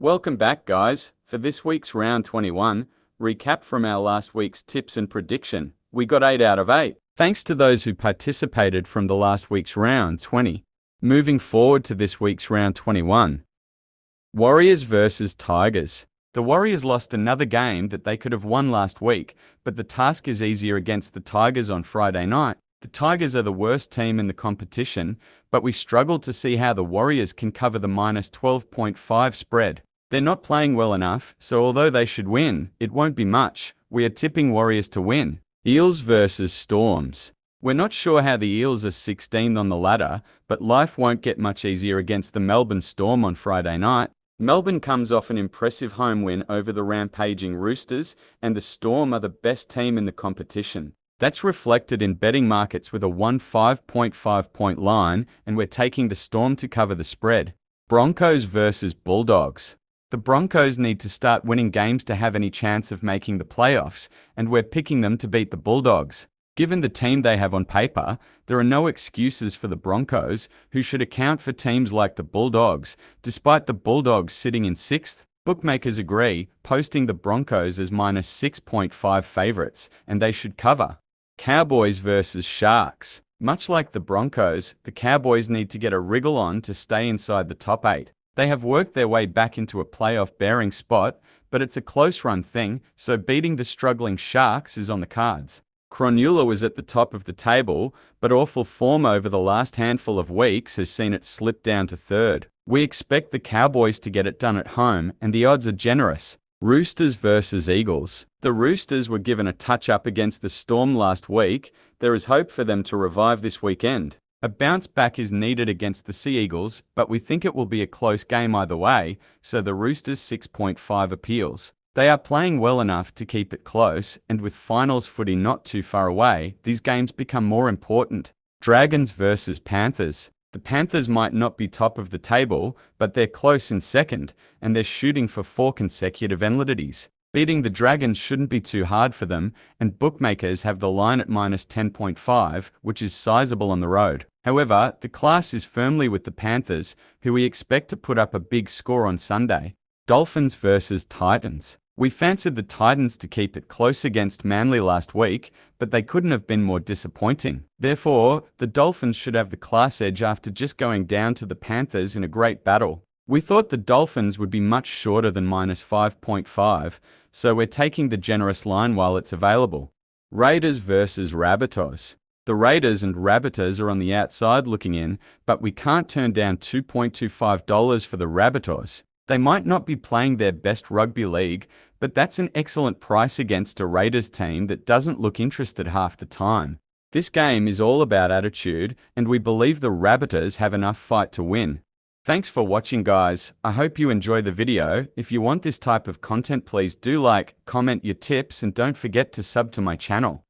Welcome back, guys. For this week's round 21, recap from our last week's tips and prediction. We got 8 out of 8. Thanks to those who participated from the last week's round 20. Moving forward to this week's round 21. Warriors versus Tigers. The Warriors lost another game that they could have won last week, but the task is easier against the Tigers on Friday night. The Tigers are the worst team in the competition, but we struggle to see how the Warriors can cover the minus 12.5 spread. They're not playing well enough, so although they should win, it won't be much. We are tipping Warriors to win. Eels versus Storms. We're not sure how the Eels are 16th on the ladder, but life won't get much easier against the Melbourne Storm on Friday night. Melbourne comes off an impressive home win over the rampaging Roosters, and the Storm are the best team in the competition. That's reflected in betting markets with a 5.5 point line, and we're taking the Storm to cover the spread. Broncos versus Bulldogs. The Broncos need to start winning games to have any chance of making the playoffs, and we're picking them to beat the Bulldogs. Given the team they have on paper, there are no excuses for the Broncos, who should account for teams like the Bulldogs, despite the Bulldogs sitting in 6th. Bookmakers agree, posting the Broncos as minus 6.5 favorites, and they should cover. Cowboys versus Sharks. Much like the Broncos, the Cowboys need to get a wriggle on to stay inside the top 8. They have worked their way back into a playoff-bearing spot, but it's a close-run thing, so beating the struggling Sharks is on the cards. Cronulla was at the top of the table, but awful form over the last handful of weeks has seen it slip down to 3rd. We expect the Cowboys to get it done at home, and the odds are generous. Roosters versus Eagles. The Roosters were given a touch-up against the Storm last week. There is hope for them to revive this weekend. A bounce back is needed against the Sea Eagles, but we think it will be a close game either way, so the Roosters 6.5 appeals. They are playing well enough to keep it close, and with finals footy not too far away, these games become more important. Dragons versus Panthers. The Panthers might not be top of the table, but they're close in 2nd, and they're shooting for 4 consecutive NLDs. Beating the Dragons shouldn't be too hard for them, and bookmakers have the line at minus 10.5, which is sizable on the road. However, the class is firmly with the Panthers, who we expect to put up a big score on Sunday. Dolphins versus Titans. We fancied the Titans to keep it close against Manly last week, but they couldn't have been more disappointing. Therefore, the Dolphins should have the class edge after just going down to the Panthers in a great battle. We thought the Dolphins would be much shorter than minus 5.5, so we're taking the generous line while it's available. Raiders versus Rabbitohs. The Raiders and Rabbitohs are on the outside looking in, but we can't turn down $2.25 for the Rabbitohs. They might not be playing their best rugby league, but that's an excellent price against a Raiders team that doesn't look interested half the time. This game is all about attitude, and we believe the Rabbitohs have enough fight to win. Thanks for watching, guys. I hope you enjoy the video. If you want this type of content, please do like, comment your tips, and don't forget to sub to my channel.